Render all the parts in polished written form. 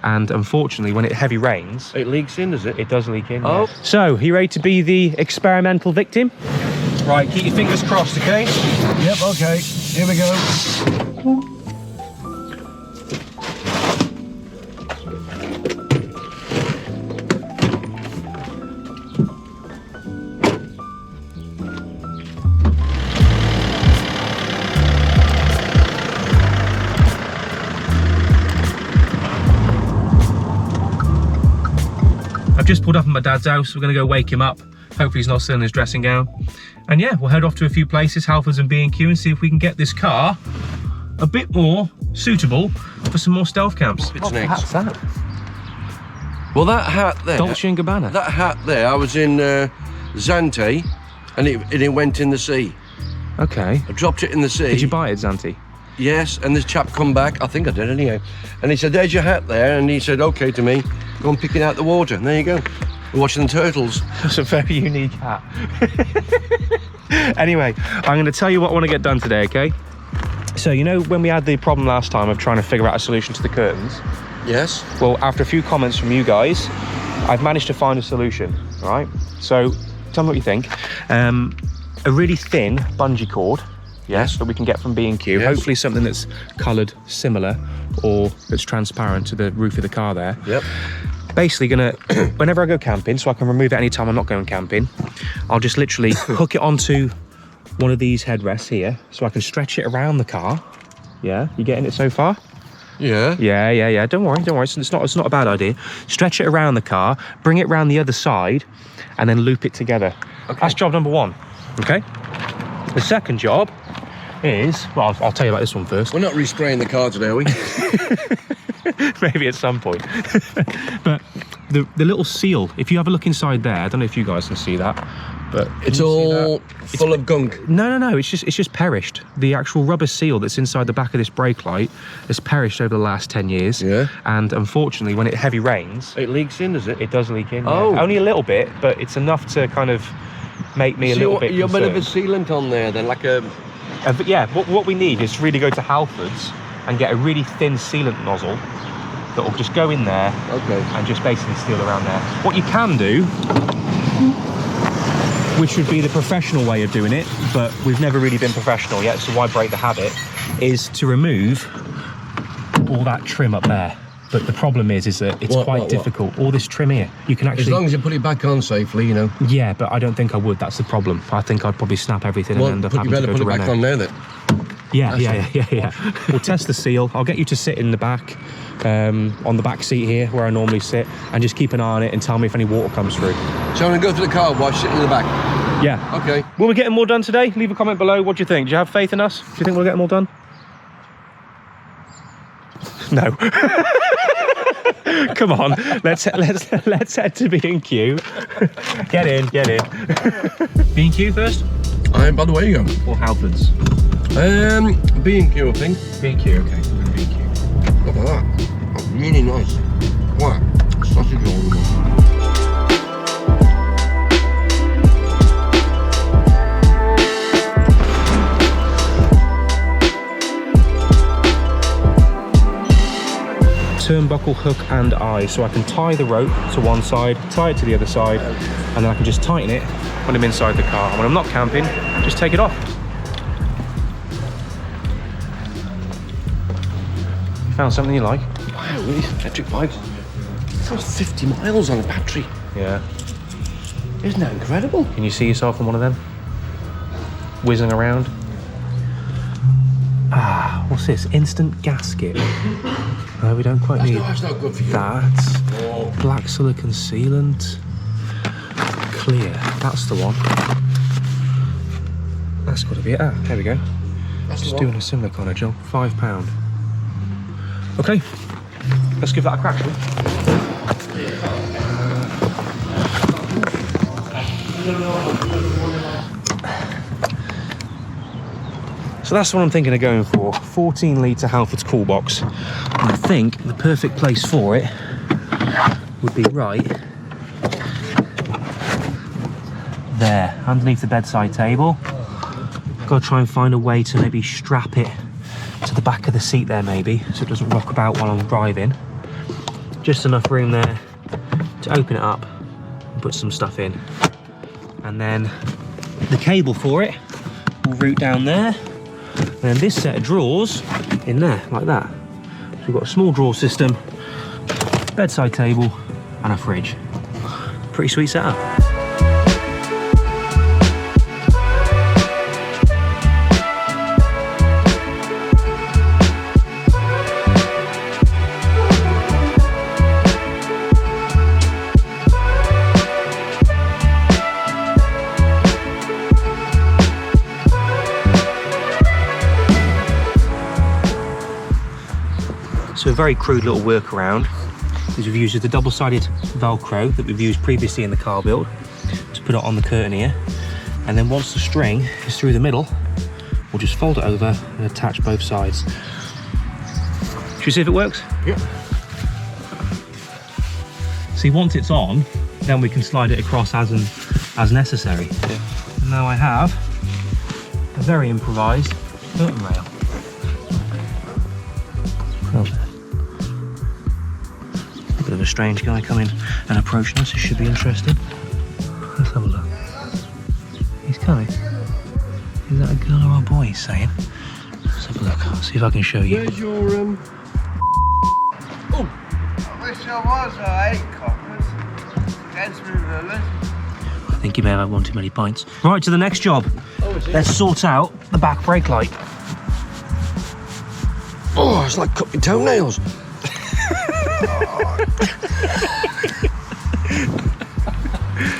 and unfortunately when it heavy rains... It leaks in, does it? It does leak in, Oh. yeah. So, you ready to be the experimental victim? Right, keep your fingers crossed, okay? Yep, okay. Here we go. I've just pulled up at my dad's house. We're going to go wake him up. Hopefully he's not still in his dressing gown. And yeah, we'll head off to a few places, Halfords and B&Q, and see if we can get this car a bit more suitable for some more stealth camps. What's next? What's that? Well, that hat there. Dolce & Gabbana. That hat there, I was in Zante, and it went in the sea. Okay. I dropped it in the sea. Did you buy it, Zanti? Yes, and this chap come back, I think I did anyway, and he said, there's your hat there, and he said, okay to me, go and pick it out the water, and there you go. We're watching the turtles. That's a very unique hat. Anyway, I'm going to tell you what I want to get done today, okay? So, you know when we had the problem last time of trying to figure out a solution to the curtains? Yes. Well, after a few comments from you guys, I've managed to find a solution, all right? So, tell me what you think. A really thin bungee cord, yes, that we can get from B&Q. Yes. Hopefully something that's coloured similar or that's transparent to the roof of the car there. Yep. Basically gonna, whenever I go camping, so I can remove it anytime I'm not going camping, I'll just literally hook it onto one of these headrests here, so I can stretch it around the car. Yeah, you getting it so far? Yeah. Yeah. Don't worry. It's not a bad idea. Stretch it around the car, bring it around the other side, and then loop it together. Okay. That's job number one. Okay. The second job is, well, I'll tell you about this one first. We're not respraying the car today, are we? Maybe at some point. But the little seal, if you have a look inside there, I don't know if you guys can see that, but It's all full of gunk. No, it's just perished. The actual rubber seal that's inside the back of this brake light has perished over the last 10 years. Yeah. And unfortunately, when it heavy rains, It leaks in, does it? it does leak in. Oh. Yeah. Only a little bit, but it's enough to kind of make me a little bit You're a bit of a concerned. sealant on there then, like a... But yeah, what we need is to really go to Halfords and get a really thin sealant nozzle that will just go in there Okay. and just basically seal around there. What you can do, which would be the professional way of doing it, but we've never really been professional yet, so why break the habit, is to remove all that trim up there. But the problem is that it's quite difficult. All this trim here, you can actually... As long as you put it back on safely, you know. Yeah, but I don't think I would. That's the problem. I think I'd probably snap everything and end up you having to better go put to it back Renault. on there then. Yeah. We'll test the seal. I'll get you to sit in the back, on the back seat here where I normally sit, and just keep an eye on it and tell me if any water comes through. So I'm going to go to the car wash, sit in the back. Yeah. Okay. Will we get them all done today? Leave a comment below. What do you think? Do you have faith in us? Do you think we'll get them all done? No. Come on, let's head to B&Q. Get in. B&Q first? By the way you go. Or Halfords? B&Q, I think. B&Q, okay. We're going to B&Q. Look at that. That's really nice. Wow. Sausage all in there. Turnbuckle hook and eye, so I can tie the rope to one side, tie it to the other side, and then I can just tighten it when I'm inside the car. And when I'm not camping, just take it off. You found something you like? Wow, these electric bikes. That's 50 miles on a battery. Yeah. Isn't that incredible? Can you see yourself in one of them? Whizzing around? Ah, what's this? Instant gasket. No, we don't quite need That's not good for you. that. Black silicone sealant. Clear. That's the one. That's got to be it. Ah, there we go. That's Just the doing one. a similar kind of job. £5. Okay, let's give that a crack, shall we? So that's what I'm thinking of going for. 14 litre Halfords cool box. And I think the perfect place for it would be right there, underneath the bedside table. Got to try and find a way to maybe strap it to the back of the seat there, maybe, so it doesn't rock about while I'm driving. just enough room there to open it up and put some stuff in. And then the cable for it will route down there. And then this set of drawers in there, like that. So we've got a small drawer system, bedside table, and a fridge. Pretty sweet setup. So a very crude little workaround is we've used the double-sided Velcro that we've used previously in the car build to put it on the curtain here, and then once the string is through the middle, we'll just fold it over and attach both sides. Should we see if it works? Yeah. See, once it's on, then we can slide it across as necessary. Yeah. And now I have a very improvised curtain rail. Bit of a strange guy coming and approaching us. It should be interesting. Let's have a look. He's coming. Is that a girl or a boy he's saying? Let's have a look. I'll see if I can show you. Where's your Oh! I wish I was. I ate coppers. That's revealed. I think you may have had one too many pints. Right, to the next job. Let's sort out the back brake light. Oh, it's like cutting toenails.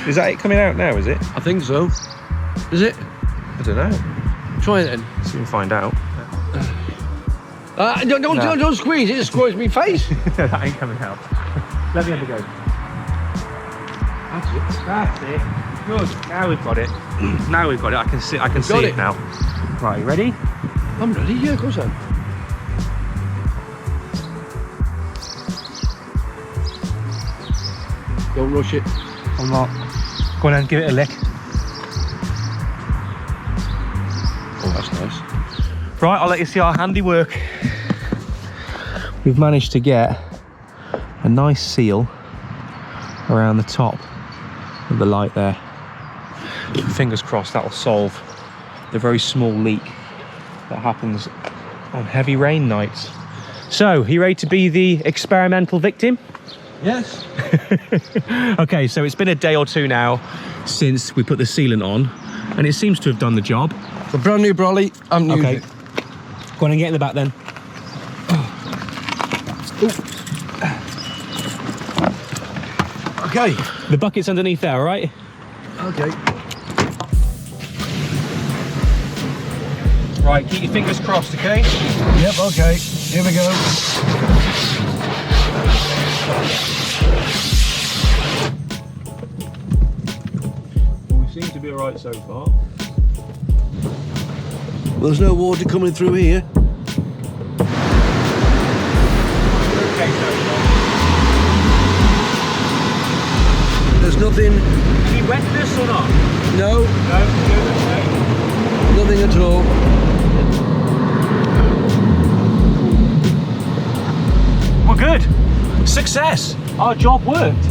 Is that it coming out now, is it? I think so. Is it? I don't know. Try it then. See if we can find out. Don't squeeze it. It squeeze me face. That ain't coming out. Let me have a go. That's it. That's it. Good. Now we've got it. Now we've got it. I can see it now. Right, ready? I'm ready. Yeah, of course I am. Don't rush it. I'm not. Go on and give it a lick. Oh, that's nice. Right, I'll let you see our handiwork. We've managed to get a nice seal around the top of the light there. Fingers crossed that'll solve the very small leak that happens on heavy rain nights. So, are you ready to be the experimental victim? Yes. Okay, so it's been a day or two now since we put the sealant on, and it seems to have done the job. It's a brand new brolly. I'm new. Okay. Go on and get in the back then. Okay. The bucket's underneath there, all right? Okay. Right, keep your fingers crossed, okay? Yep, okay. Here we go. Well, we seem to be all right so far. Well, there's no water coming through here. Okay, so There's nothing. any wetness or not? No, No, good, okay. nothing at all. We're good. Success. Our job worked.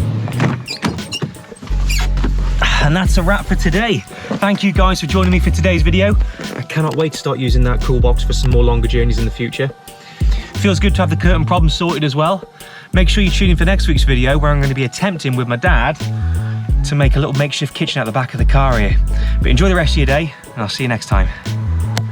And that's a wrap for today. Thank you guys for joining me for today's video. I cannot wait to start using that cool box for some more longer journeys in the future. Feels good to have the curtain problem sorted as well. Make sure you tune in for next week's video where I'm going to be attempting with my dad to make a little makeshift kitchen out the back of the car here. But enjoy the rest of your day and I'll see you next time.